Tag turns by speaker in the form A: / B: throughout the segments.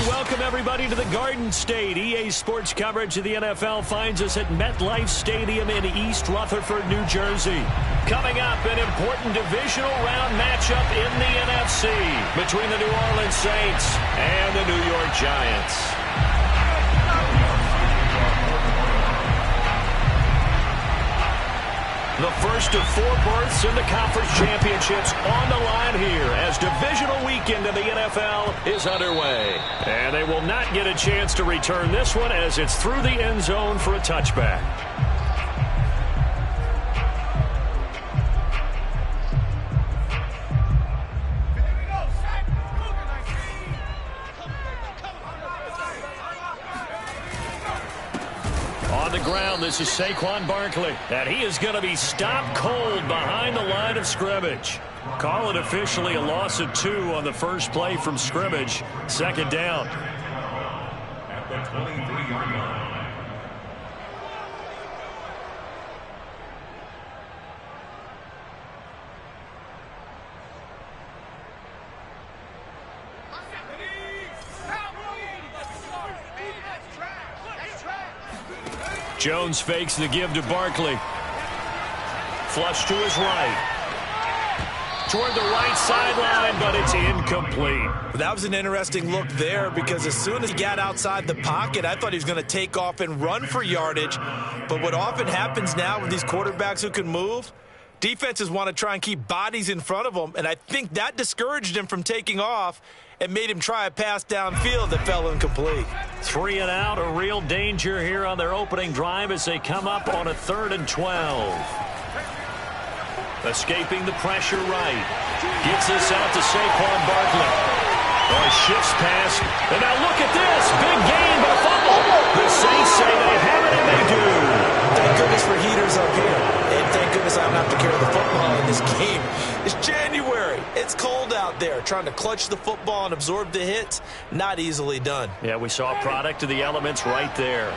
A: Welcome, everybody, to the Garden State. EA Sports coverage of the NFL finds us at MetLife Stadium in East Rutherford, New Jersey. Coming up, an important divisional round matchup in the NFC between the New Orleans Saints and the New York Giants. The first of 4 berths in the conference championships on the line here as divisional weekend in the NFL is underway. And they will not get a chance to return this one as it's through the end zone for a touchback. This is Saquon Barkley, and he is going to be stopped cold behind the line of scrimmage. Call it officially a loss of 2 on the first play from scrimmage. Second down. At the 23-yard line. Jones fakes the give to Barkley. Flush to his right. Toward the right sideline, but it's incomplete.
B: That was an interesting look there because as soon as he got outside the pocket, I thought he was going to take off and run for yardage. But what often happens now with these quarterbacks who can move, defenses want to try and keep bodies in front of them, and I think that discouraged him from taking off and made him try a pass downfield that fell incomplete.
A: 3 and out, a real danger here on their opening drive as they come up on a 3rd and 12. Escaping the pressure right. Gets this out to Saquon Barkley. Shifts past. And now look at this. Big gain, but a fumble. The Saints say they have it, and they do.
B: Thank goodness for heaters up here. And thank goodness I don't have to carry the football in this game. It's January. It's cold out there. Trying to clutch the football and absorb the hits, not easily done.
A: Yeah, we saw a product of the elements right there.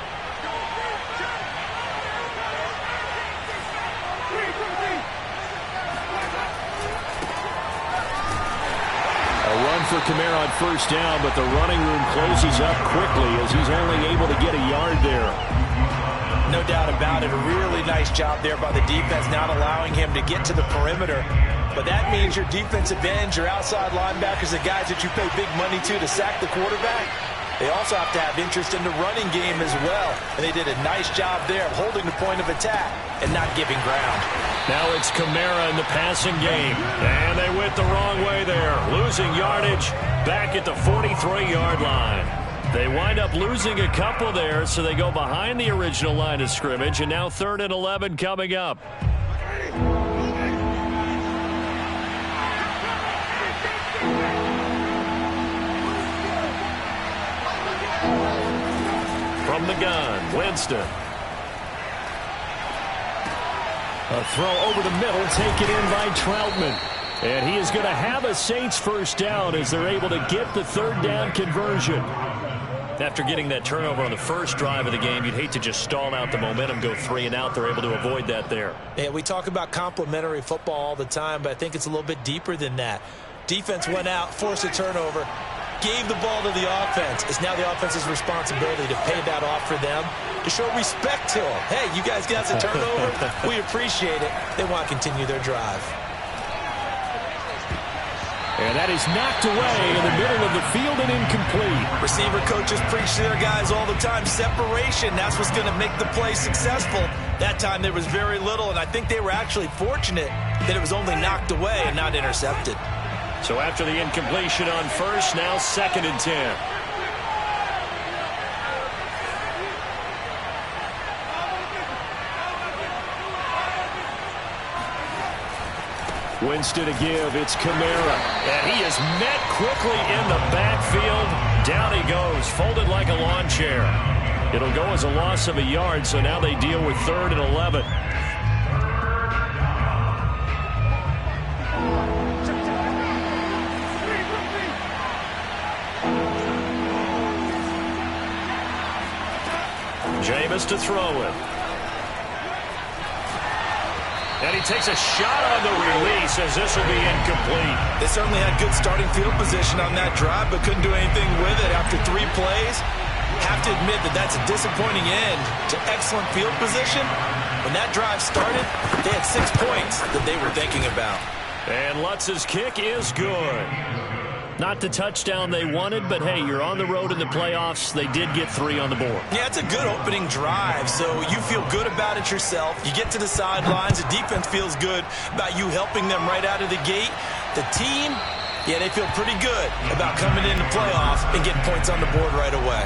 A: For Kamara on first down, but the running room closes up quickly as he's only able to get a yard there.
B: No doubt about it. A really nice job there by the defense, not allowing him to get to the perimeter. But that means your defensive ends, your outside linebackers, the guys that you pay big money to sack the quarterback, they also have to have interest in the running game as well. And they did a nice job there of holding the point of attack and not giving ground.
A: Now it's Kamara in the passing game. And they went the wrong way there. Losing yardage back at the 43-yard line. They wind up losing a couple there, so they go behind the original line of scrimmage. And now 3rd and 11 coming up. From the gun, Winston. A throw over the middle, taken in by Troutman. And he is going to have a Saints first down as they're able to get the 3rd down conversion. After getting that turnover on the first drive of the game, you'd hate to just stall out the momentum, go 3 and out. They're able to avoid that there.
B: Yeah, we talk about complementary football all the time, but I think it's a little bit deeper than that. Defense went out, forced a turnover, gave the ball to the offense. It's now the offense's responsibility to pay that off for them, to show respect to them. Hey, you guys got a turnover? We appreciate it. They want to continue their drive.
A: And that is knocked away in the middle of the field and incomplete.
B: Receiver coaches preach to their guys all the time. Separation, that's what's going to make the play successful. That time there was very little, and I think they were actually fortunate that it was only knocked away and not intercepted.
A: So after the incompletion on first, now 2nd and 10. Winston to give. It's Kamara. And he is met quickly in the backfield. Down he goes, folded like a lawn chair. It'll go as a loss of a yard, so now they deal with 3rd and 11. Jameis to throw it. And he takes a shot on the release as this will be incomplete.
B: They certainly had good starting field position on that drive, but couldn't do anything with it after 3 plays. Have to admit that that's a disappointing end to excellent field position. When that drive started, they had 6 points that they were thinking about.
A: And Lutz's kick is good. Not the touchdown they wanted, but hey, you're on the road in the playoffs. They did get 3 on the board.
B: Yeah, it's a good opening drive, so you feel good about it yourself. You get to the sidelines. The defense feels good about you helping them right out of the gate. The team, yeah, they feel pretty good about coming in the playoff and getting points on the board right away.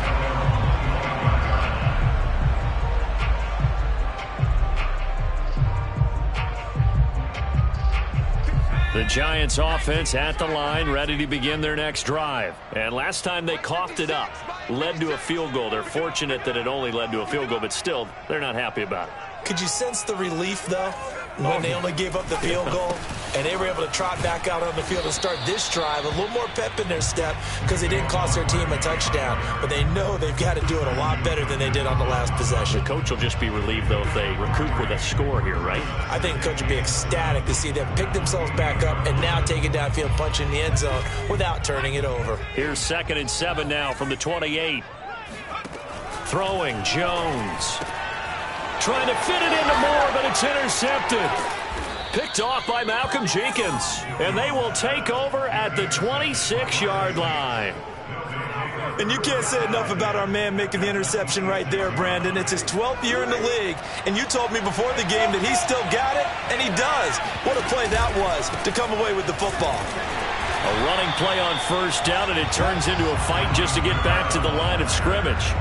A: The Giants offense at the line, ready to begin their next drive. And last time they coughed it up, led to a field goal. They're fortunate that it only led to a field goal, but still, they're not happy about it.
B: Could you sense the relief, though, when they only gave up the field goal and they were able to trot back out on the field and start this drive? A little more pep in their step because they didn't cost their team a touchdown, but they know they've got to do it a lot better than they did on the last possession.
A: The coach will just be relieved, though, if they recoup with a score here, right?
B: I think the coach will be ecstatic to see them pick themselves back up and now take it downfield, punch in the end zone without turning it over.
A: Here's 2nd and 7 now from the 28. Throwing, Jones. Trying to fit it into Moore, but it's intercepted. Picked off by Malcolm Jenkins. And they will take over at the 26-yard line.
B: And you can't say enough about our man making the interception right there, Brandon. It's his 12th year in the league, and you told me before the game that he still got it, and he does. What a play that was to come away with the football.
A: A running play on first down, and it turns into a fight just to get back to the line of scrimmage.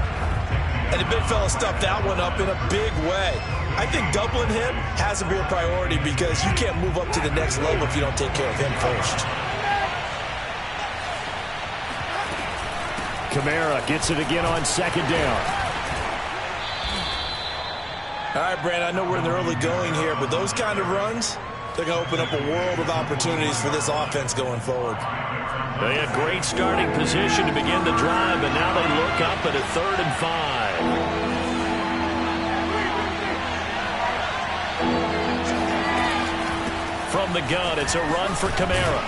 B: And the big fella stuffed that one up in a big way. I think doubling him has to be a priority because you can't move up to the next level if you don't take care of him first.
A: Kamara gets it again on 2nd down.
B: All right, Brandon, I know we're in the early going here, but those kind of runs, they're going to open up a world of opportunities for this offense going forward.
A: They had great starting position to begin the drive, and now they look up at a 3rd and 5. From the gun, it's a run for Kamara.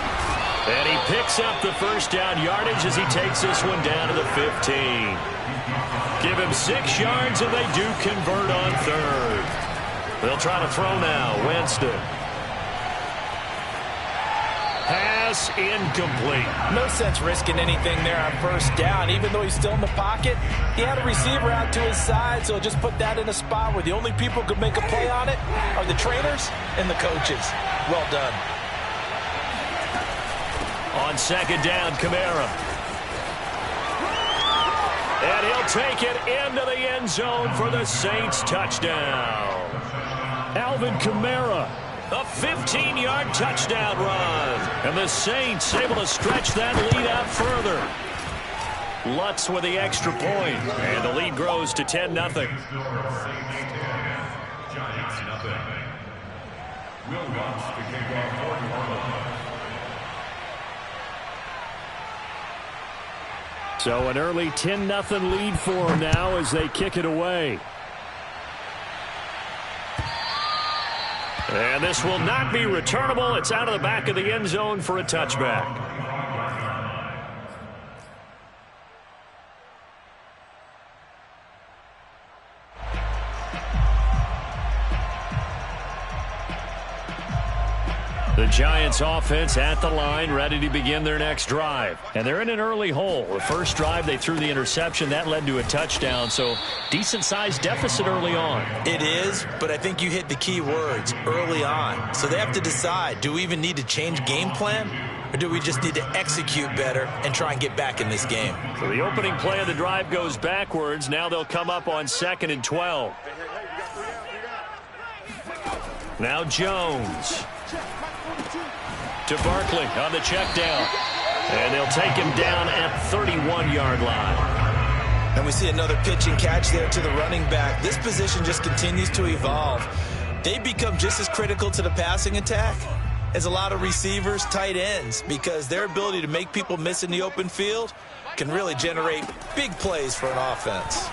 A: And he picks up the first down yardage as he takes this one down to the 15. Give him 6 yards, and they do convert on 3rd. They'll try to throw now. Winston. Pass incomplete.
B: No sense risking anything there on first down. Even though he's still in the pocket, he had a receiver out to his side, so just put that in a spot where the only people who could make a play on it are the trainers and the coaches. Well done.
A: On 2nd down, Kamara. And he'll take it into the end zone for the Saints touchdown. Alvin Kamara. A 15-yard touchdown run. And the Saints able to stretch that lead out further. Lutz with the extra point. And the lead grows to 10-0.
C: Giants nothing. Will Lutz to kick off for New Orleans.
A: So an early 10-0 lead for them now as they kick it away. And this will not be returnable. It's out of the back of the end zone for a touchback. The Giants offense at the line, ready to begin their next drive. And they're in an early hole. The first drive, they threw the interception. That led to a touchdown, so decent-sized deficit early on.
B: It is, but I think you hit the key words, early on. So they have to decide, do we even need to change game plan? Or do we just need to execute better and try and get back in this game?
A: So the opening play of the drive goes backwards. Now they'll come up on 2nd and 12. Now Jones. To Barkley on the check down. And they'll take him down at 31-yard line.
B: And we see another pitch and catch there to the running back. This position just continues to evolve. They become just as critical to the passing attack as a lot of receivers, tight ends, because their ability to make people miss in the open field can really generate big plays for an offense.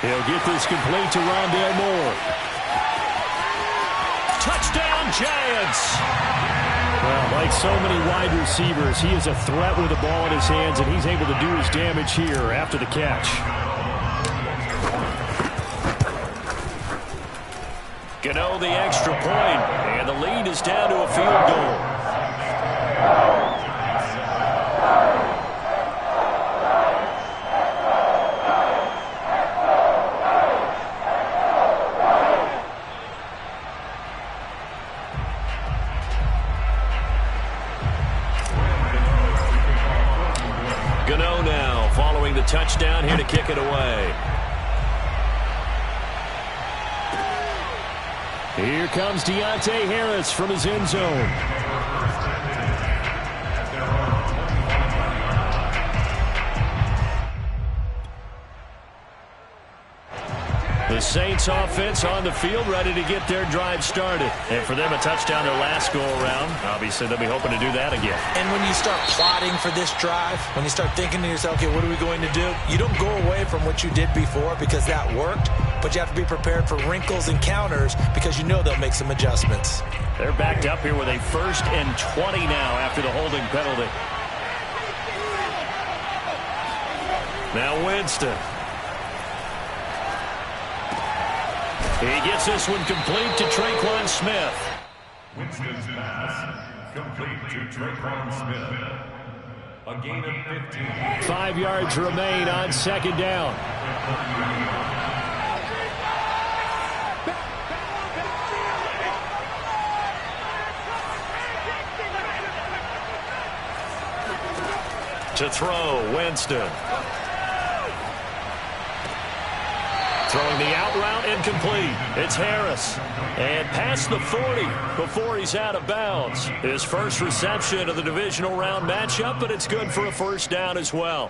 A: He'll get this complete to Rondale Moore. Touchdown, Giants! Well, like so many wide receivers, he is a threat with the ball in his hands, and he's able to do his damage here after the catch. Gano the extra point, and the lead is down to a field goal. Touchdown here to kick it away. Here comes Deontay Harris from his end zone. The Saints offense on the field ready to get their drive started. And for them, a touchdown their last go-around. Obviously, they'll be hoping to do that again.
B: And when you start plotting for this drive, when you start thinking to yourself, okay, what are we going to do? You don't go away from what you did before because that worked, but you have to be prepared for wrinkles and counters because you know they'll make some adjustments.
A: They're backed up here with a 1st and 20 now after the holding penalty. Now Winston. He gets this one complete to Traquan Smith.
C: Winston's pass complete to Traquan Smith. A gain of 15.
A: 5 yards remain on 2nd down. To throw, Winston. Throwing the out route incomplete. It's Harris. And past the 40 before he's out of bounds. His first reception of the divisional round matchup, but it's good for a 1st down as well.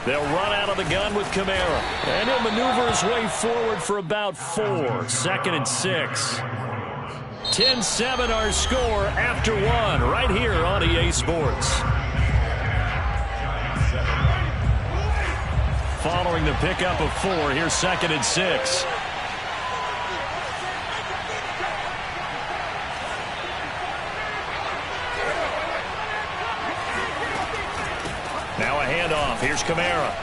A: They'll run out of the gun with Kamara. And he'll maneuver his way forward for about 4. 2nd and 6. 10-7 our score after 1 right here on EA Sports. Following the pickup of 4, here's 2nd and 6. Now a handoff. Here's Kamara.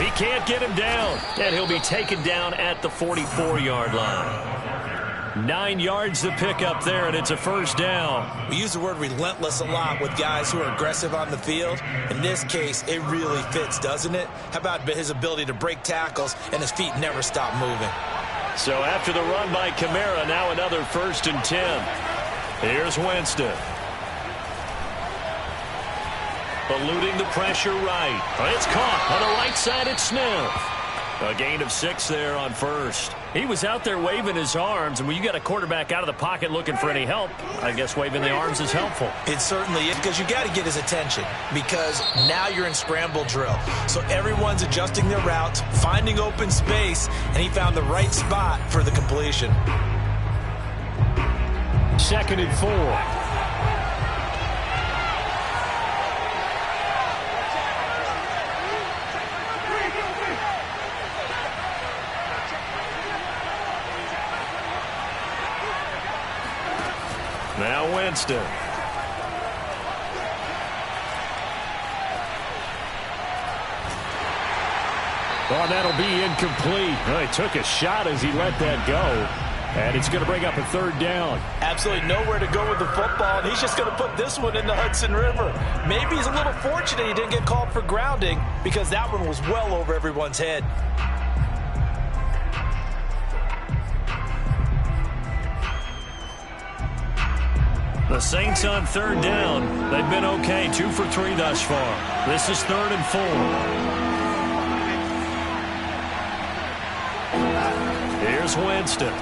A: He can't get him down, and he'll be taken down at the 44-yard line. 9 yards to pick up there, and it's a 1st down.
B: We use the word relentless a lot with guys who are aggressive on the field. In this case, it really fits, doesn't it? How about his ability to break tackles and his feet never stop moving?
A: So after the run by Kamara, now another 1st and 10. Here's Winston. Eluding the pressure right. It's caught on the right side at Smith. A gain of 6 there on 1st. He was out there waving his arms, and when you got a quarterback out of the pocket looking for any help, I guess waving the arms is helpful.
B: It certainly is, because you got to get his attention, because now you're in scramble drill. So everyone's adjusting their routes, finding open space, and he found the right spot for the completion.
A: 2nd and 4. Now Winston. Oh, that'll be incomplete. Well, he took a shot as he let that go. And it's going to bring up a 3rd down.
B: Absolutely nowhere to go with the football, and he's just going to put this one in the Hudson River. Maybe he's a little fortunate he didn't get called for grounding, because that one was well over everyone's head.
A: The Saints on 3rd down. They've been okay, 2 for 3 thus far. This is 3rd and 4. Here's Winston.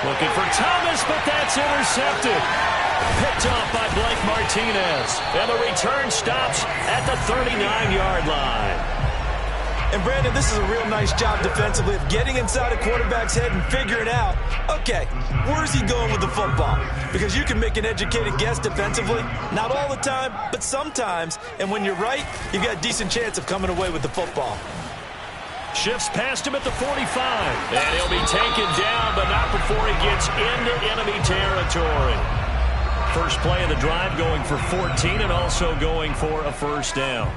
A: Looking for Thomas, but that's intercepted. Picked off by Blake Martinez. And the return stops at the 39-yard line.
B: And, Brandon, this is a real nice job defensively of getting inside a quarterback's head and figuring out, okay, where's he going with the football? Because you can make an educated guess defensively, not all the time, but sometimes. And when you're right, you've got a decent chance of coming away with the football.
A: Shifts past him at the 45. And he'll be taken down, but not before he gets into enemy territory. First play of the drive going for 14 and also going for a 1st down.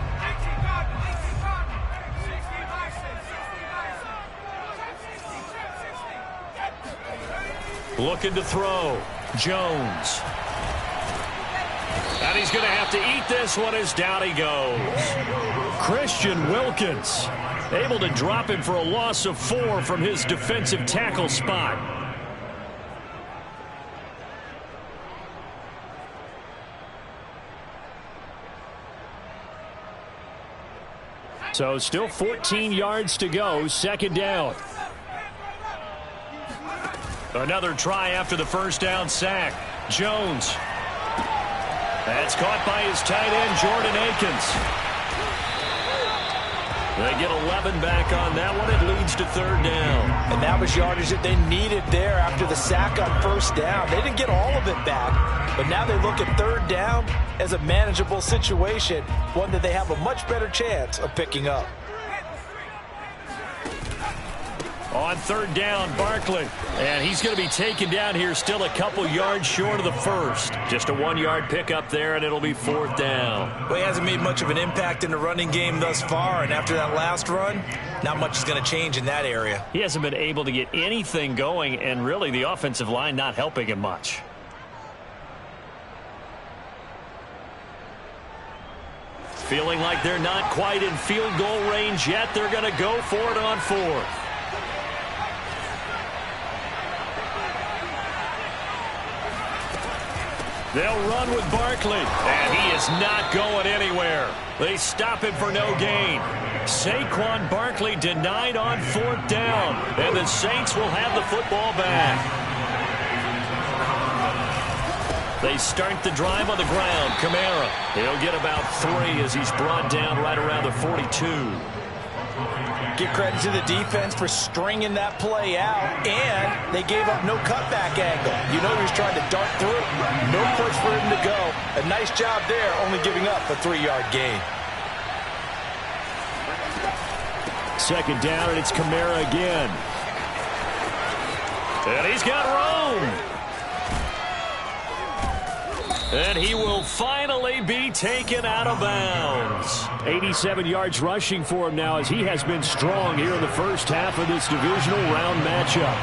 A: Looking to throw. Jones. And he's going to have to eat this one as down he goes. Christian Wilkins able to drop him for a loss of 4 from his defensive tackle spot. So still 14 yards to go. 2nd down. Another try after the 1st down sack. Jones. That's caught by his tight end, Jordan Akins. They get 11 back on that one. It leads to 3rd down.
B: And that was yardage that they needed there after the sack on 1st down. They didn't get all of it back, but now they look at 3rd down as a manageable situation, one that they have a much better chance of picking up.
A: On 3rd down, Barkley. And he's going to be taken down here still a couple yards short of the 1st. Just a 1-yard pickup there, and it'll be 4th down.
B: Well, he hasn't made much of an impact in the running game thus far, and after that last run, not much is going to change in that area.
A: He hasn't been able to get anything going, and really the offensive line not helping him much. Feeling like they're not quite in field goal range yet. They're going to go for it on 4th. They'll run with Barkley, and he is not going anywhere. They stop him for no gain. Saquon Barkley denied on 4th down, and the Saints will have the football back. They start the drive on the ground. Kamara, he'll get about 3 as he's brought down right around the 42.
B: Give credit to the defense for stringing that play out, and they gave up no cutback angle. You know he was trying to dart through. No place for him to go. A nice job there, only giving up a 3-yard gain.
A: 2nd down, and it's Kamara again. And he's got room. And he will finally be taken out of bounds. 87 yards rushing for him now as he has been strong here in the first half of this divisional round matchup.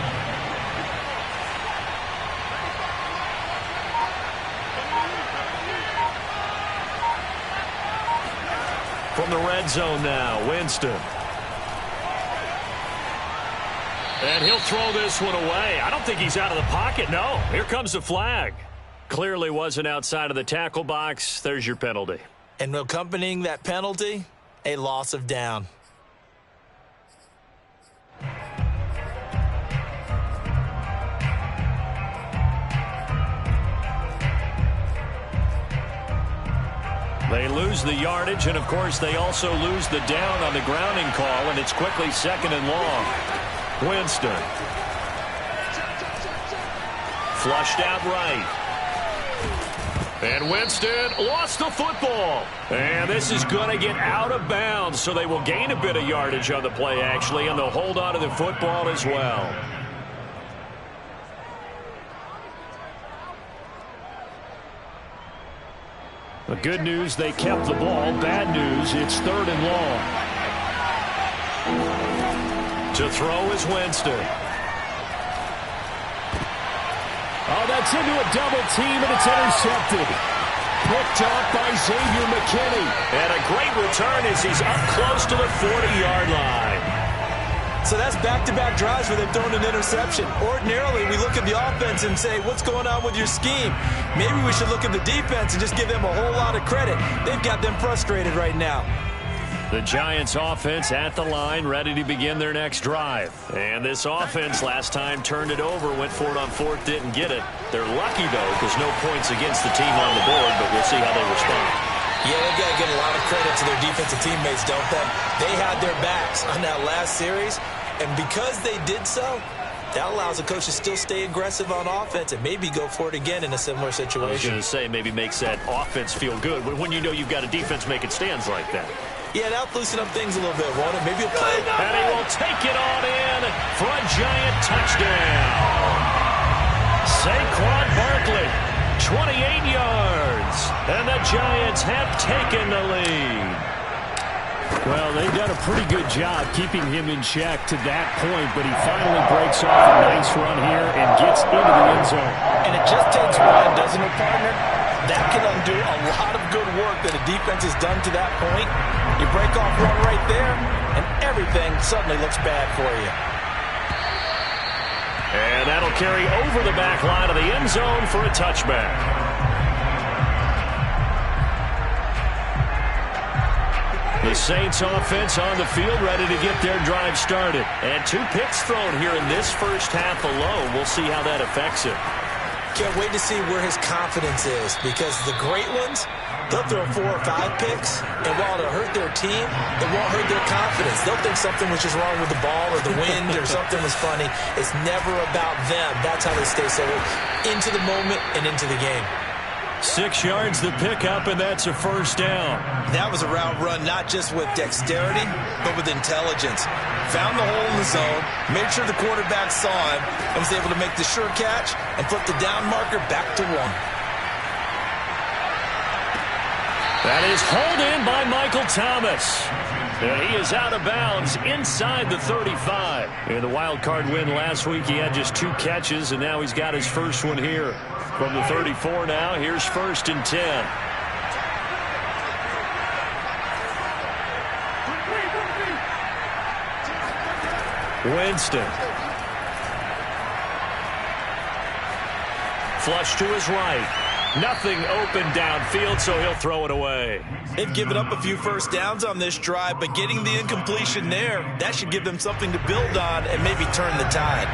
A: From the red zone now, Winston. And he'll throw this one away. I don't think he's out of the pocket. No, here comes the flag. Clearly wasn't outside of the tackle box. There's your penalty.
B: And accompanying that penalty, a loss of down.
A: They lose the yardage, and, of course, they also lose the down on the grounding call, and it's quickly 2nd and long. Winston. Flushed out right. And Winston lost the football. And this is going to get out of bounds, so they will gain a bit of yardage on the play, actually, and they'll hold on to the football as well. The good news, they kept the ball. Bad news, it's 3rd and long. To throw is Winston. Oh, that's into a double team, and it's intercepted. Picked up by Xavier McKinney. And a great return as he's up close to the 40-yard line.
B: So that's back-to-back drives where they've thrown an interception. Ordinarily, we look at the offense and say, what's going on with your scheme? Maybe we should look at the defense and just give them a whole lot of credit. They've got them frustrated right now.
A: The Giants offense at the line, ready to begin their next drive. And this offense last time turned it over, went for it on 4th, didn't get it. They're lucky, though, because no points against the team on the board, but we'll see how they respond.
B: Yeah, they've got to give a lot of credit to their defensive teammates, don't they? They had their backs on that last series, and because they did so, that allows the coach to still stay aggressive on offense and maybe go for it again in a similar situation.
A: I was going to say, maybe makes that offense feel good, but when you know you've got a defense making stands like that.
B: Yeah, that'll loosen up things a little bit, won't it? Maybe a play.
A: And he will take it on in for a Giant touchdown. Saquon Barkley, 28 yards, and the Giants have taken the lead. Well, they've done a pretty good job keeping him in check to that point, but he finally breaks off a nice run here and gets into the end zone.
B: And it just takes one, doesn't it, partner? That can undo a lot of good work that a defense has done to that point. You break off one right there, and everything suddenly looks bad for you.
A: And that'll carry over the back line of the end zone for a touchback. The Saints offense on the field ready to get their drive started. And 2 picks thrown here in this first half alone. We'll see how that affects it.
B: Can't wait to see where his confidence is, because the great ones, they'll throw 4 or 5 picks, and while it'll hurt their team, it won't hurt their confidence. They'll think something was just wrong with the ball or the wind or something was funny. It's never about them. That's how they stay so into the moment and into the game.
A: 6 yards the pickup, and that's a first down.
B: That was a route run not just with dexterity, but with intelligence. Found the hole in the zone, made sure the quarterback saw him, and was able to make the sure catch and flip the down marker back to 1.
A: That is hauled in by Michael Thomas. And he is out of bounds inside the 35. In the wild card win last week, he had just 2 catches, and now he's got his first one here. From the 34 now, here's 1st and 10. Winston. Flush to his right. Nothing open downfield, so he'll throw it away.
B: They've given up a few first downs on this drive, but getting the incompletion there, that should give them something to build on and maybe turn the tide.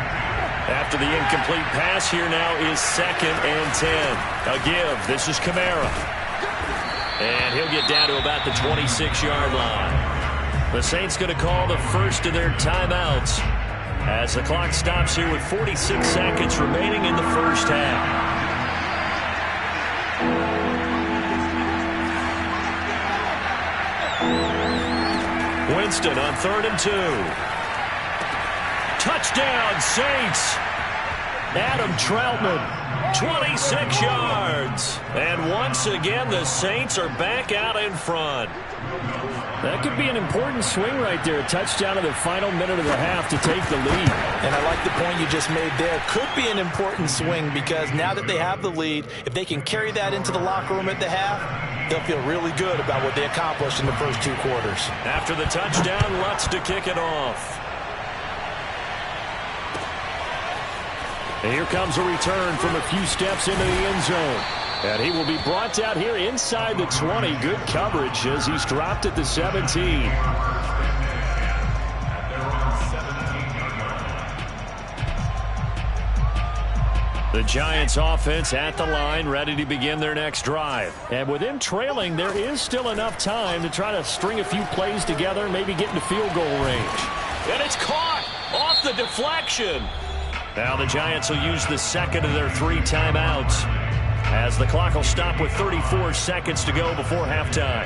A: After the incomplete pass, here now is 2nd and 10. A give. This is Kamara. And he'll get down to about the 26-yard line. The Saints going to call the first of their timeouts as the clock stops here with 46 seconds remaining in the first half. Winston on 3rd and 2. Touchdown, Saints. Adam Troutman, 26 yards. And once again, the Saints are back out in front. That could be an important swing right there. A touchdown in the final minute of the half to take the lead.
B: And I like the point you just made there. Could be an important swing because now that they have the lead, if they can carry that into the locker room at the half, they'll feel really good about what they accomplished in the first 2 quarters.
A: After the touchdown, Lutz to kick it off. And here comes a return from a few steps into the end zone. And he will be brought out here inside the 20. Good coverage as he's dropped at the 17. The Giants offense at the line, ready to begin their next drive. And with them trailing, there is still enough time to try to string a few plays together, maybe get into field goal range. And it's caught off the deflection. Now the Giants will use the second of their 3 timeouts, as the clock will stop with 34 seconds to go before halftime.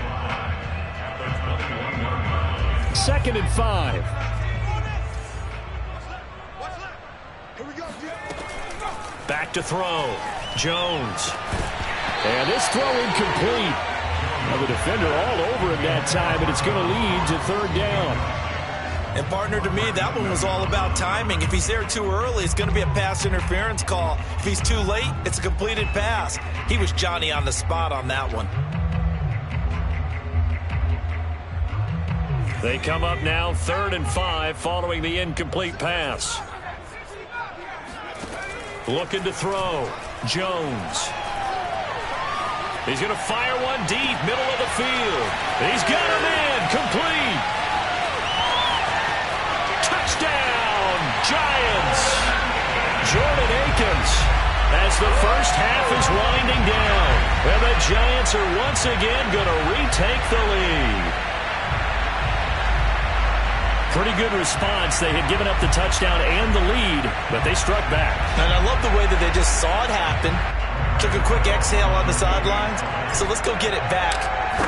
A: 2nd and 5. Back to throw. Jones. And this throw incomplete. Well, the defender all over him that time, and it's going to lead to 3rd down.
B: And, partner, to me, that one was all about timing. If he's there too early, it's going to be a pass interference call. If he's too late, it's a completed pass. He was Johnny on the spot on that one.
A: They come up now 3rd and 5 following the incomplete pass. Looking to throw. Jones. He's going to fire one deep, middle of the field. He's got him in. Complete. Touchdown, Giants. Jordan Akins, as the first half is winding down. And the Giants are once again going to retake the lead. Pretty good response. They had given up the touchdown and the lead, but they struck back.
B: And I love the way that they just saw it happen. Took a quick exhale on the sidelines. So let's go get it back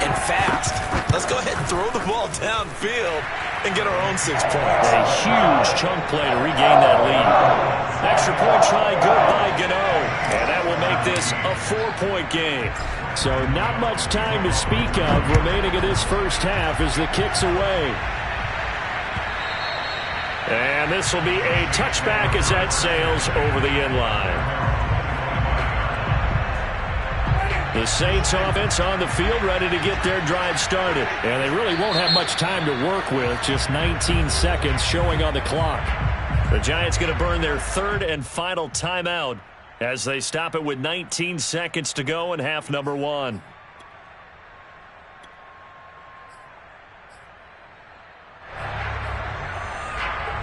B: and fast. Let's go ahead and throw the ball downfield and get our own 6 points.
A: A huge chunk play to regain that lead. Extra point try, good by Gano. And that will make this a 4-point game. So not much time to speak of remaining in this first half as the kick's away. And this will be a touchback as that sails over the end line. The Saints offense on the field ready to get their drive started. And they really won't have much time to work with. Just 19 seconds showing on the clock. The Giants going to burn their 3rd and final timeout as they stop it with 19 seconds to go in half number 1.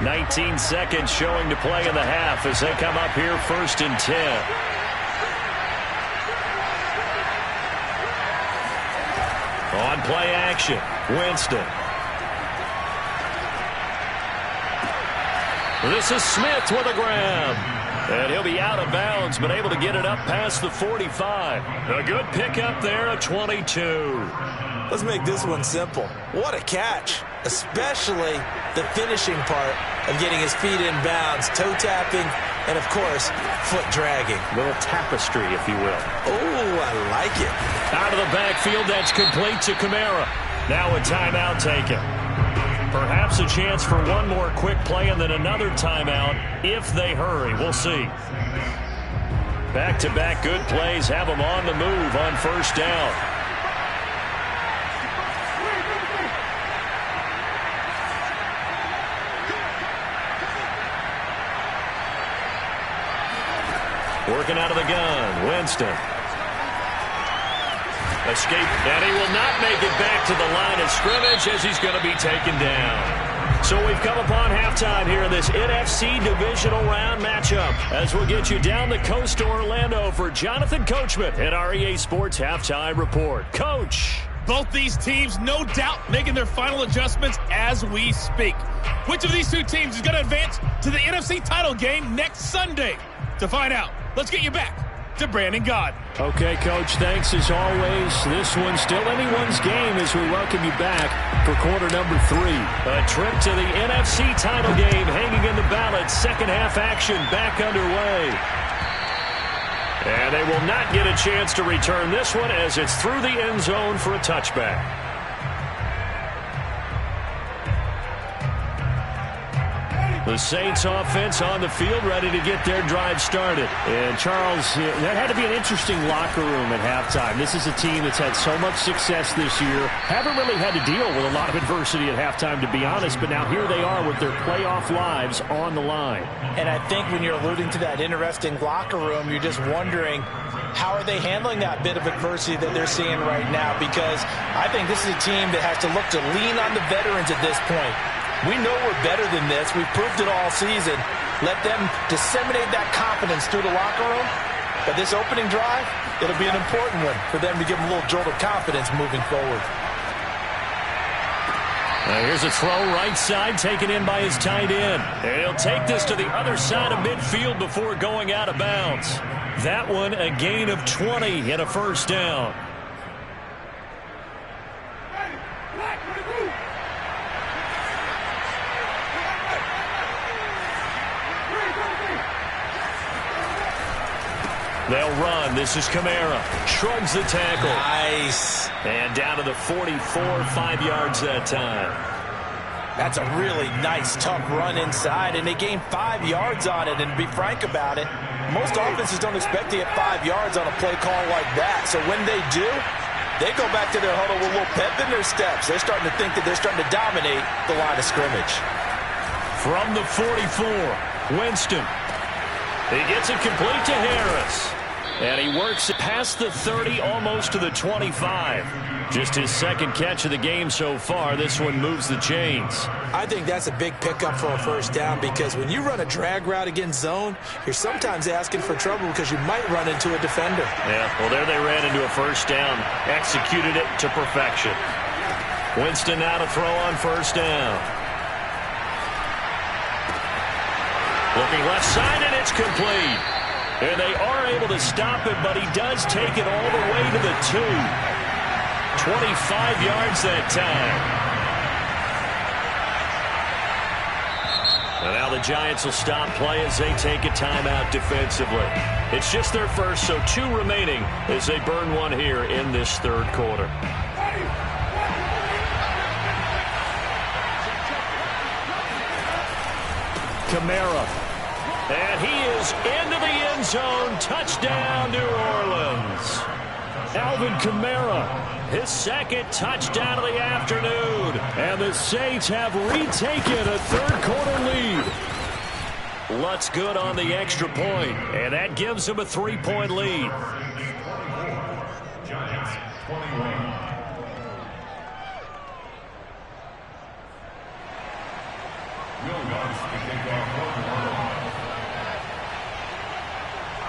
A: "19 seconds showing to play in the half as they come up here 1st and 10. On play action, Winston. This is Smith with a grab. And he'll be out of bounds, but able to get it up past the 45. A good pickup there at 22.
B: Let's make this one simple. What a catch, especially the finishing part of getting his feet in bounds, toe tapping, and, of course, foot dragging.
A: A little tapestry, if you will.
B: Oh, I like it.
A: Out of the backfield, that's complete to Kamara. Now a timeout taken. Perhaps a chance for one more quick play and then another timeout if they hurry. We'll see. Back-to-back good plays have them on the move on 1st down. Working out of the gun, Winston. Escape, and he will not make it back to the line of scrimmage as he's going to be taken down. So we've come upon halftime here in this NFC divisional round matchup as we'll get you down the coast to Orlando for Jonathan Coachman at our EA Sports Halftime Report. Coach.
D: Both these teams, no doubt, making their final adjustments as we speak. Which of these two teams is going to advance to the NFC title game next Sunday? To find out, let's get you back to Brandon Gaud.
A: Okay, Coach, thanks as always. This one's still anyone's game as we welcome you back for quarter number 3. A trip to the NFC title game hanging in the balance. Second half action back underway. And they will not get a chance to return this one as it's through the end zone for a touchback. The Saints offense on the field ready to get their drive started. And Charles, that had to be an interesting locker room at halftime. This is a team that's had so much success this year. Haven't really had to deal with a lot of adversity at halftime, to be honest. But now here they are with their playoff lives on the line.
B: And I think when you're alluding to that interesting locker room, you're just wondering, how are they handling that bit of adversity that they're seeing right now? Because I think this is a team that has to look to lean on the veterans at this point. We know we're better than this. We've proved it all season. Let them disseminate that confidence through the locker room. But this opening drive, it'll be an important one for them to give them a little jolt of confidence moving forward.
A: Here's a throw right side taken in by his tight end. And he'll take this to the other side of midfield before going out of bounds. That one a gain of 20 and a first down. They'll run. This is Kamara. Shrugs the tackle.
B: Nice.
A: And down to the 44, 5 yards that time.
B: That's a really nice, tough run inside, and they gained 5 yards on it. And to be frank about it, most offenses don't expect to get 5 yards on a play call like that. So when they do, they go back to their huddle with a little pep in their steps. They're starting to think that they're starting to dominate the line of scrimmage.
A: From the 44, Winston. He gets it complete to Harris. And he works it past the 30, almost to the 25. Just his second catch of the game so far. This one moves the chains.
B: I think that's a big pickup for a first down, because when you run a drag route against zone, you're sometimes asking for trouble because you might run into a defender.
A: Yeah, well, there they ran into a first down. Executed it to perfection. Winston now to throw on first down. Looking left side, and it's complete. And they are able to stop him, but he does take it all the way to the 2. 25 yards that time. And now the Giants will stop play as they take a timeout defensively. It's just their first, so 2 remaining as they burn one here in this third quarter. Kamara. And he is into the end zone. Touchdown, New Orleans. Alvin Kamara, his second touchdown of the afternoon. And the Saints have retaken a third-quarter lead. Lutz good on the extra point, and that gives them a 3-point lead.
C: Giants 21.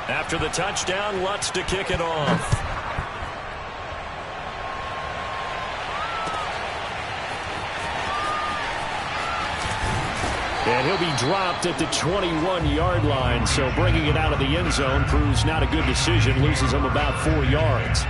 A: After the touchdown, Lutz to kick it off. And he'll be dropped at the 21-yard line, so bringing it out of the end zone proves not a good decision, loses him about 4 yards.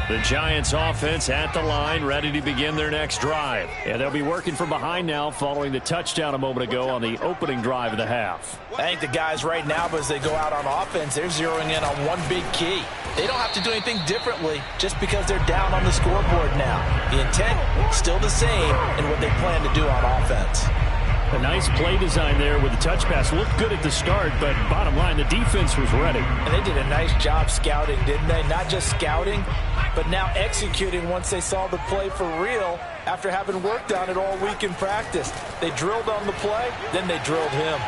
A: The Giants offense at the line, ready to begin their next drive. And they'll be working from behind now following the touchdown a moment ago on the opening drive of the half.
B: I think the guys right now, as they go out on offense, they're zeroing in on one big key. They don't have to do anything differently just because they're down on the scoreboard now. The intent, still the same in what they plan to do on offense.
A: A nice play design there with the touch pass. Looked good at the start, but bottom line, the defense was ready.
B: And they did a nice job scouting, didn't they? Not just scouting, but now executing once they saw the play for real after having worked on it all week in practice. They drilled on the play, then they drilled him.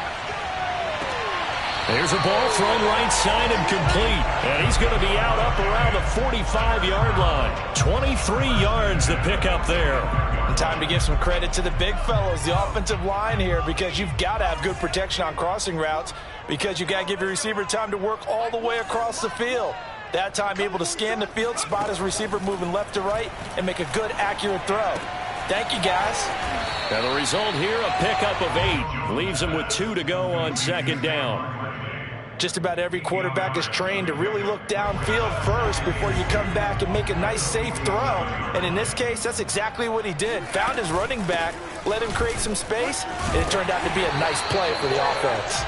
A: There's a ball thrown right side and complete. And he's going to be out up around the 45-yard line. 23 yards the pickup there.
B: And time to give some credit to the big fellows, the offensive line here, because you've got to have good protection on crossing routes, because you've got to give your receiver time to work all the way across the field. That time able to scan the field, spot his receiver moving left to right, and make a good, accurate throw. Thank you, guys.
A: And the result here, a pickup of 8. Leaves him with 2 to go on second down.
B: Just about every quarterback is trained to really look downfield first before you come back and make a nice, safe throw. And in this case, that's exactly what he did. Found his running back, let him create some space, and it turned out to be a nice play for the offense.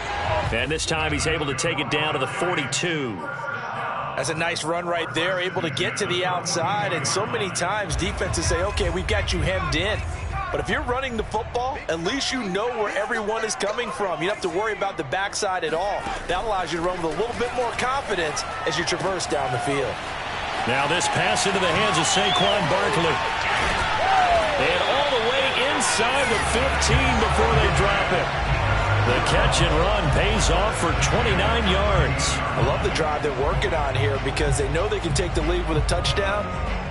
A: And this time he's able to take it down to the 42.
B: That's a nice run right there, able to get to the outside. And so many times defenses say, okay, we've got you hemmed in. But if you're running the football, at least you know where everyone is coming from. You don't have to worry about the backside at all. That allows you to run with a little bit more confidence as you traverse down the field.
A: Now this pass into the hands of Saquon Barkley. And all the way inside the 15 before they drop it. The catch and run pays off for 29 yards.
B: I love the drive they're working on here because they know they can take the lead with a touchdown.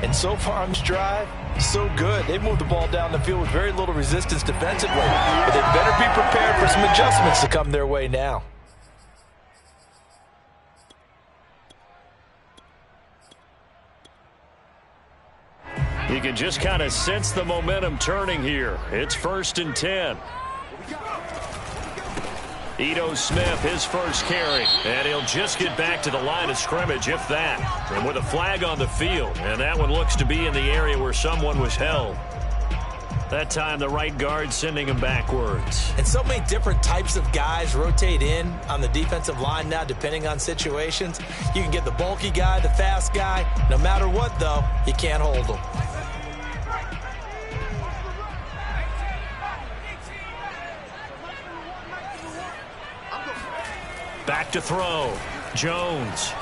B: And so far on this drive, so good. They've moved the ball down the field with very little resistance defensively. But they better be prepared for some adjustments to come their way now.
A: You can just kind of sense the momentum turning here. It's 1st and 10. Ito Smith, his first carry, and he'll just get back to the line of scrimmage, if that. And with a flag on the field, and that one looks to be in the area where someone was held. That time, the right guard sending him backwards.
B: And so many different types of guys rotate in on the defensive line now, depending on situations. You can get the bulky guy, the fast guy. No matter what, though, you can't hold them.
A: Back to throw. Jones.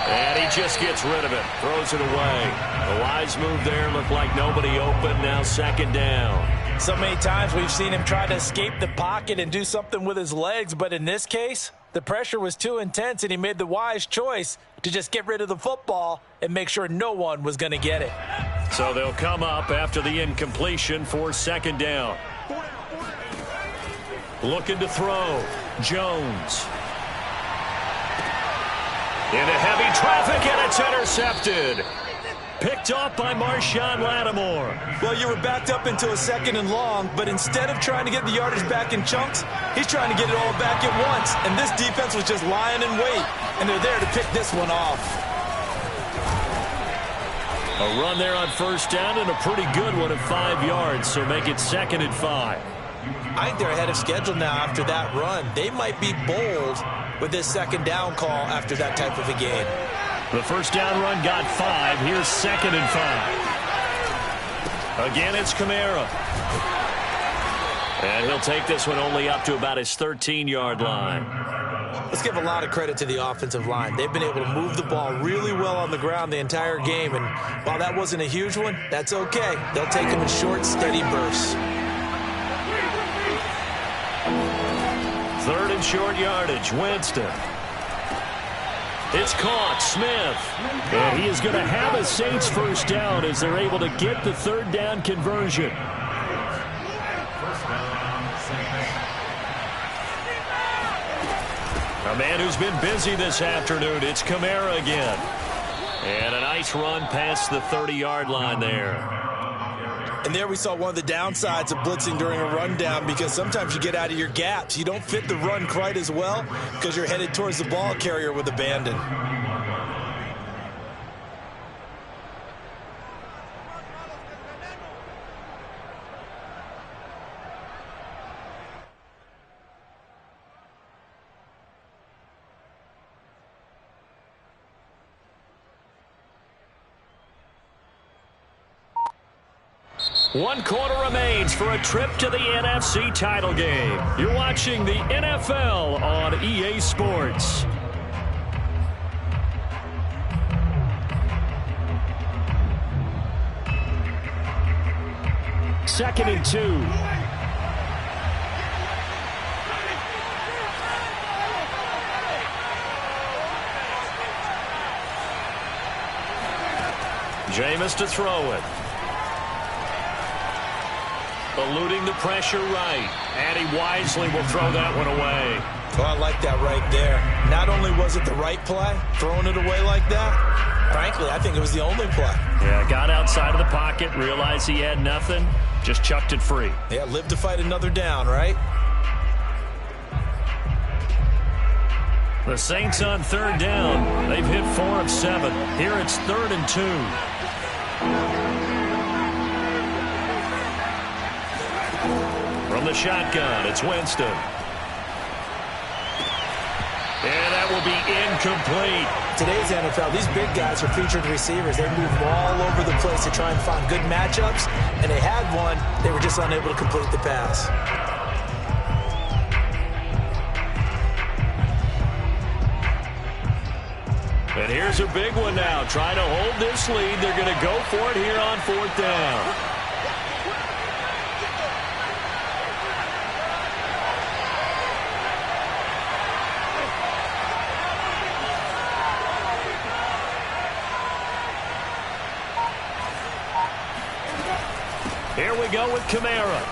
A: And he just gets rid of it. Throws it away. A wise move there. Looked like nobody open. Now 2nd down.
B: So many times we've seen him try to escape the pocket and do something with his legs. But in this case, the pressure was too intense, and he made the wise choice to just get rid of the football and make sure no one was going to get it.
A: So they'll come up after the incompletion for 2nd down. Looking to throw. Jones. Into heavy traffic, and it's intercepted. Picked off by Marshawn Lattimore.
B: Well, you were backed up into a 2nd and long, but instead of trying to get the yardage back in chunks, he's trying to get it all back at once. And this defense was just lying in wait, and they're there to pick this one off.
A: A run there on 1st down, and a pretty good one at 5 yards, so make it 2nd and 5.
B: I think they're ahead of schedule now after that run. They might be bold with this 2nd down call after that type of a game.
A: The 1st down run got 5. Here's 2nd and 5. Again, it's Kamara. And he'll take this one only up to about his 13-yard line.
B: Let's give a lot of credit to the offensive line. They've been able to move the ball really well on the ground the entire game. And while that wasn't a huge one, that's okay. They'll take them in short, steady bursts.
A: 3rd and short yardage. Winston. It's caught. Smith. And he is going to have a Saints 1st down as they're able to get the 3rd down conversion. A man who's been busy this afternoon. It's Kamara again. And a nice run past the 30-yard line there.
B: And there we saw one of the downsides of blitzing during a rundown, because sometimes you get out of your gaps. You don't fit the run quite as well because you're headed towards the ball carrier with abandon.
A: One quarter remains for a trip to the NFC title game. You're watching the NFL on EA Sports. Second and 2. Jameis to throw it. Eluding the pressure right. And he wisely will throw that one away.
B: Oh, I like that right there. Not only was it the right play, throwing it away like that, frankly, I think it was the only play.
A: Yeah, got outside of the pocket, realized he had nothing, just chucked it free.
B: Yeah, live to fight another down, right?
A: The Saints on 3rd down. They've hit 4 of 7. Here it's 3rd and 2. From the shotgun, it's Winston. And that will be incomplete.
B: Today's NFL, these big guys are featured receivers. They move all over the place to try and find good matchups, and they had one. They were just unable to complete the pass.
A: And here's a big one now. Trying to hold this lead. They're going to go for it here on 4th down. Here we go with Kamara.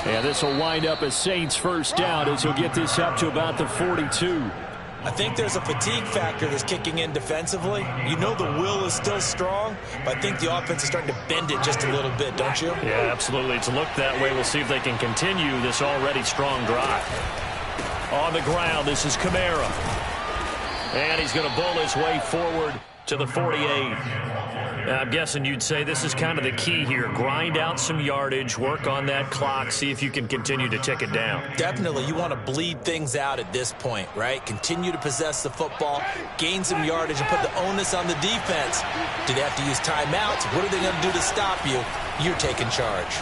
A: And this will wind up a Saints first down as he'll get this up to about the 42.
B: I think there's a fatigue factor that's kicking in defensively. You know the will is still strong, but I think the offense is starting to bend it just a little bit, don't you?
A: Yeah, absolutely. It's looked that way. We'll see if they can continue this already strong drive. On the ground, this is Kamara. And he's going to bull his way forward to the 48. I'm guessing you'd say this is kind of the key here. Grind out some yardage, work on that clock, see if you can continue to tick it down.
B: Definitely. You want to bleed things out at this point, right? Continue to possess the football, gain some yardage, and put the onus on the defense. Do they have to use timeouts? What are they going to do to stop you? You're taking charge.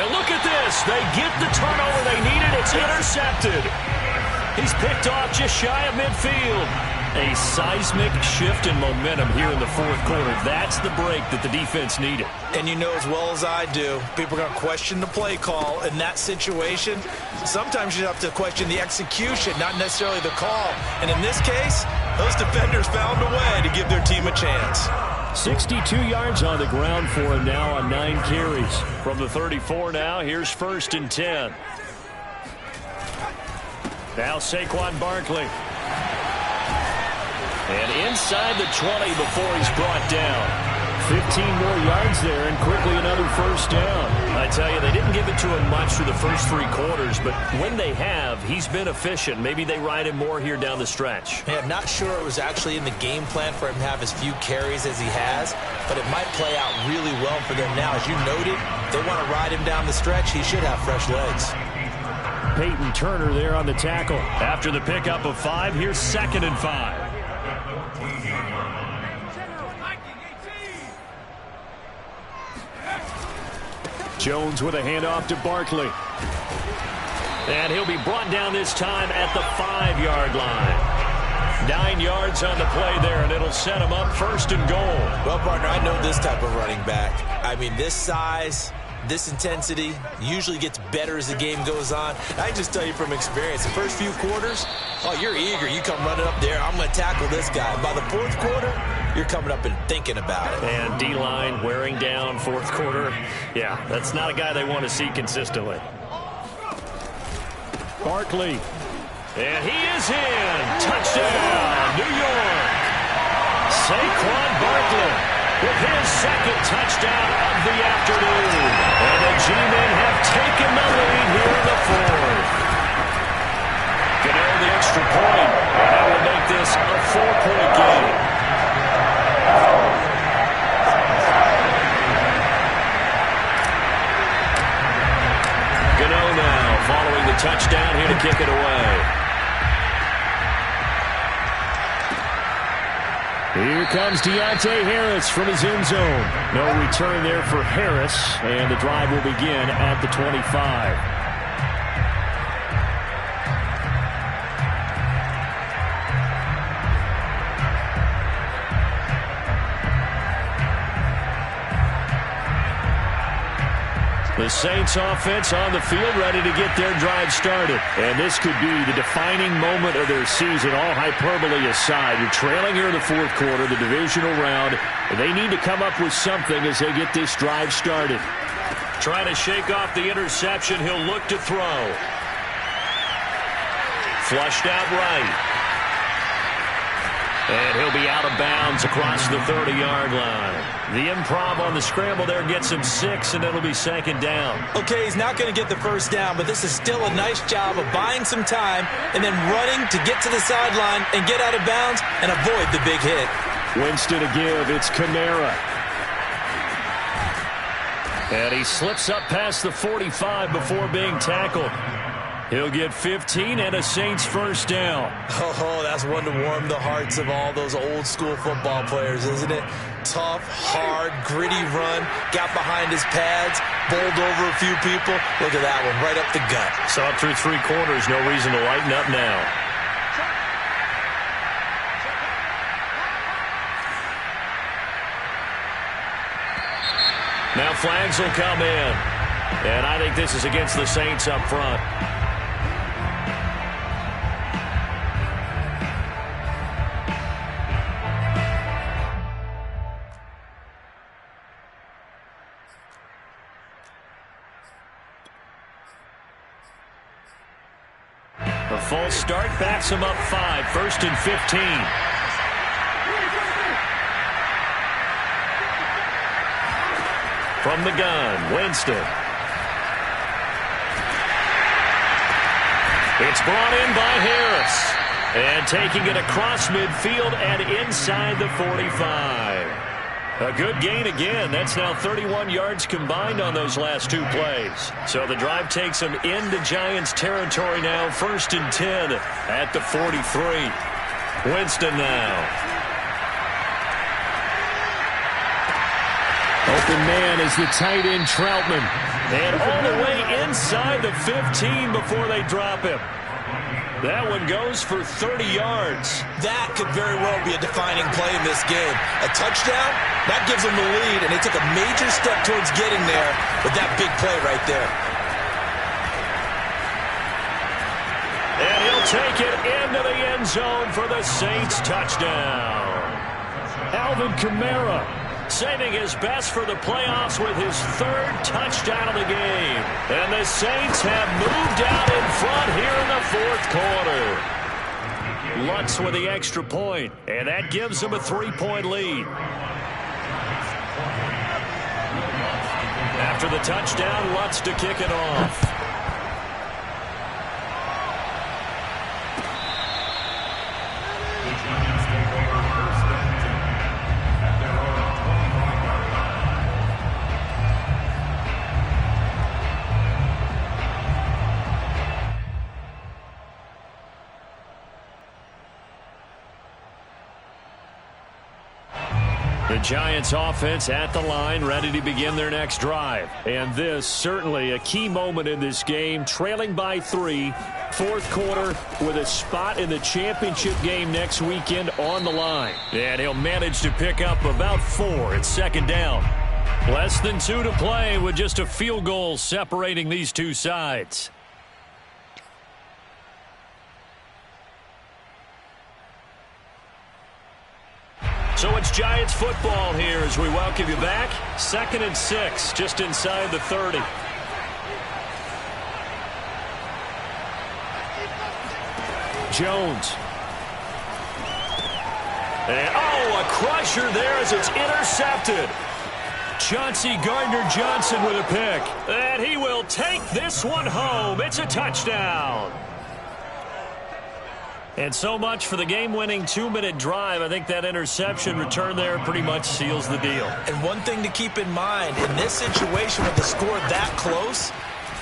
A: And look at this. They get the turnover they needed. It's intercepted. He's picked off just shy of midfield. A seismic shift in momentum here in the fourth quarter. That's the break that the defense needed.
B: And you know as well as I do, people are going to question the play call in that situation. Sometimes you have to question the execution, not necessarily the call. And in this case, those defenders found a way to give their team a chance.
A: 62 yards on the ground for him now on 9 carries. From the 34 now, here's 1st and 10. Now Saquon Barkley. And inside the 20 before he's brought down. 15 more yards there and quickly another first down. I tell you, they didn't give it to him much through the first 3 quarters, but when they have, he's been efficient. Maybe they ride him more here down the stretch.
B: Yeah, I'm not sure it was actually in the game plan for him to have as few carries as he has, but it might play out really well for them now. As you noted, if they want to ride him down the stretch, he should have fresh legs.
A: Peyton Turner there on the tackle. After the pickup of 5, here's 2nd and 5. Jones with a handoff to Barkley. And he'll be brought down this time at the 5-yard line. 9 yards on the play there, and it'll set him up 1st and goal.
B: Well, partner, I know this type of running back. I mean, this size, this intensity usually gets better as the game goes on. I can just tell you from experience, the first few quarters, oh, you're eager. You come running up there, I'm going to tackle this guy. By the 4th quarter, you're coming up and thinking about it.
A: And D-line wearing down 4th quarter. Yeah, that's not a guy they want to see consistently. Barkley. And he is in. Touchdown, New York. Saquon Barkley with his 2nd touchdown of the afternoon. And the G-men have taken the lead here in the 4th. Gano the extra point. And that will make this a 4-point game. Gano now following the touchdown here to kick it away. Here comes Deontay Harris from his end zone. No return there for Harris, and the drive will begin at the 25. The Saints offense on the field ready to get their drive started. And this could be the defining moment of their season, all hyperbole aside. You're trailing here in the 4th quarter, the divisional round. They need to come up with something as they get this drive started. Trying to shake off the interception. He'll look to throw. Flushed out right. And he'll be out of bounds across the 30-yard line. The improv on the scramble there gets him 6, and it'll be 2nd down.
B: Okay, he's not going to get the first down, but this is still a nice job of buying some time and then running to get to the sideline and get out of bounds and avoid the big hit.
A: Winston to give. It's Kamara. And he slips up past the 45 before being tackled. He'll get 15 and a Saints first down.
B: Oh, that's one to warm the hearts of all those old school football players, isn't it? Tough, hard, gritty run, got behind his pads, bowled over a few people. Look at that one, right up the gut.
A: Saw it through 3 quarters, no reason to lighten up now. Now flags will come in. And I think this is against the Saints up front. false start backs him up 5, 1st and 15. From the gun, Winston. It's brought in by Harris. And taking it across midfield and inside the 45. A good gain again. That's now 31 yards combined on those last 2 plays. So the drive takes them into Giants territory now. 1st and 10 at the 43. Winston now. Open man is the tight end Troutman. And all the way inside the 15 before they drop him. That one goes for 30 yards.
B: That could very well be a defining play in this game. A touchdown, that gives them the lead, and they took a major step towards getting there with that big play right there.
A: And he'll take it into the end zone for the Saints touchdown. Alvin Kamara saving his best for the playoffs with his 3rd touchdown of the game. And the Saints have moved out in front here in the 4th quarter. Lutz with the extra point, and that gives them a 3-point lead. After the touchdown, Lutz to kick it off. The Giants offense at the line, ready to begin their next drive. And this certainly a key moment in this game, trailing by 3, 4th quarter with a spot in the championship game next weekend on the line. And he'll manage to pick up about 4 at 2nd down. Less than 2 to play with just a field goal separating these two sides. So it's Giants football here as we welcome you back. 2nd and 6, just inside the 30. Jones. And, a crusher there as it's intercepted. Chauncey Gardner-Johnson with a pick. And he will take this one home. It's a touchdown. And so much for the game-winning 2-minute drive. I think that interception return there pretty much seals the deal.
B: And one thing to keep in mind, in this situation with the score that close,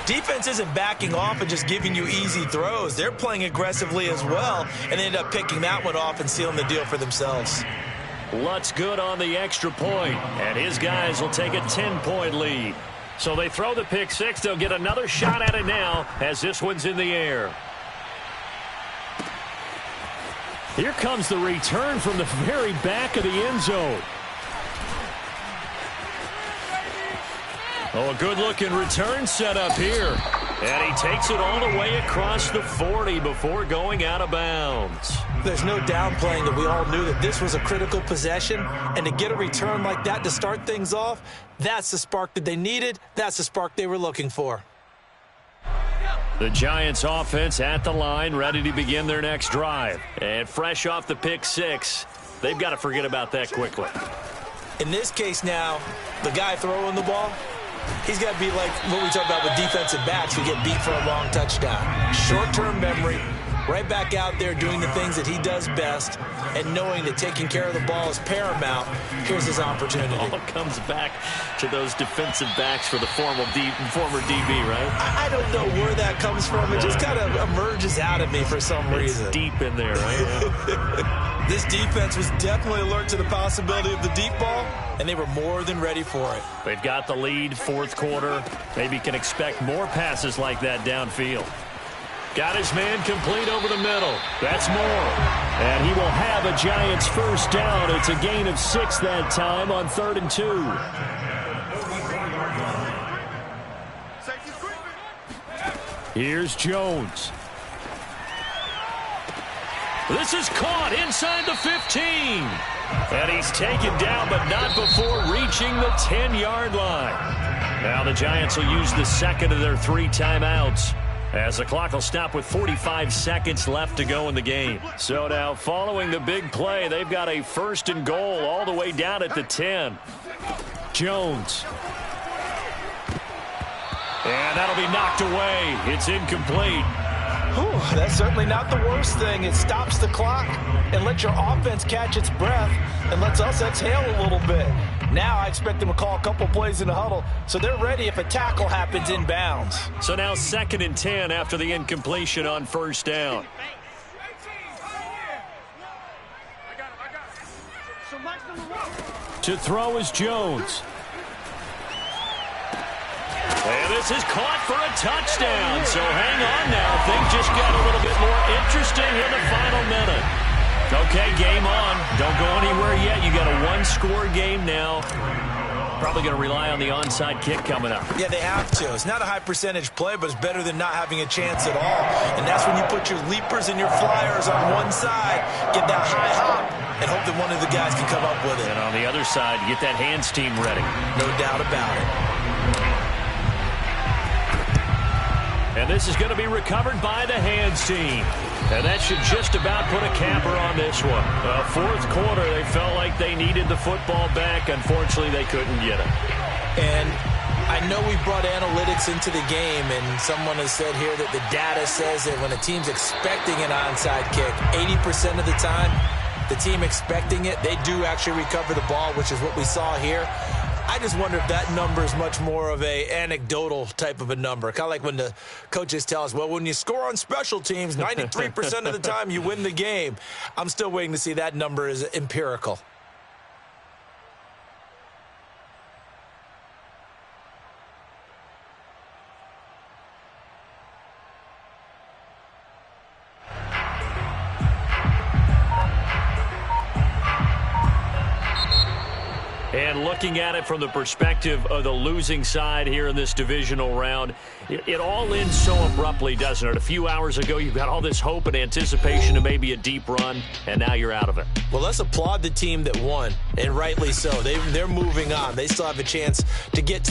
B: defense isn't backing off and just giving you easy throws. They're playing aggressively as well, and they end up picking that one off and sealing the deal for themselves.
A: Lutz good on the extra point, and his guys will take a 10-point lead. So they throw the pick 6. They'll get another shot at it now as this one's in the air. Here comes the return from the very back of the end zone. A good-looking return set up here. And he takes it all the way across the 40 before going out of bounds.
B: There's no downplaying that we all knew that this was a critical possession. And to get a return like that to start things off, that's the spark that they needed. That's the spark they were looking for.
A: The Giants offense at the line, ready to begin their next drive. And fresh off the pick 6, they've got to forget about that quickly.
B: In this case now, the guy throwing the ball, he's got to be like what we talk about with defensive backs who get beat for a long touchdown. Short-term memory, right back out there doing the things that he does best, and knowing that taking care of the ball is paramount. Here's his opportunity.
A: It all comes back to those defensive backs for the former DB, right?
B: I don't know where that comes from. It just kind of emerges out of me for some reason.
A: It's deep in there, right?
B: This defense was definitely alert to the possibility of the deep ball, and they were more than ready for it.
A: They've got the lead, 4th quarter. Maybe can expect more passes like that downfield. Got his man complete over the middle. That's more. And he will have a Giants first down. It's a gain of 6 that time on 3rd and 2. Here's Jones. This is caught inside the 15. And he's taken down, but not before reaching the 10-yard line. Now the Giants will use the second of their 3 timeouts. As the clock will stop with 45 seconds left to go in the game. So now following the big play, they've got a 1st and goal all the way down at the 10. Jones. And that'll be knocked away. It's incomplete.
B: Whew, that's certainly not the worst thing. It stops the clock and lets your offense catch its breath and lets us exhale a little bit. Now I expect them to call a couple plays in the huddle so they're ready if a tackle happens inbounds.
A: So now 2nd and 10 after the incompletion on 1st down. To throw is Jones. And this is caught for a touchdown. So hang on now. Things just got a little bit more interesting in the final minute. Okay, game on. Don't go anywhere yet. You got a 1-score game now. Probably going to rely on the onside kick coming up.
B: Yeah, they have to. It's not a high percentage play, but it's better than not having a chance at all. And that's when you put your leapers and your flyers on one side, get that high hop, and hope that one of the guys can come up with it.
A: And on the other side, get that hands team ready.
B: No doubt about it.
A: And this is going to be recovered by the hands team. And that should just about put a capper on this one. 4th quarter, they felt like they needed the football back. Unfortunately, they couldn't get it.
B: And I know we brought analytics into the game, and someone has said here that the data says that when a team's expecting an onside kick, 80% of the time, the team expecting it, they do actually recover the ball, which is what we saw here. I just wonder if that number is much more of a anecdotal type of a number. Kind of like when the coaches tell us, well, when you score on special teams, 93% of the time you win the game. I'm still waiting to see that number is empirical.
A: And looking at it from the perspective of the losing side here in this divisional round, it all ends so abruptly, doesn't it? A few hours ago, you've got all this hope and anticipation of maybe a deep run, and now you're out of it.
B: Well, let's applaud the team that won, and rightly so. They're moving on. They still have a chance to get to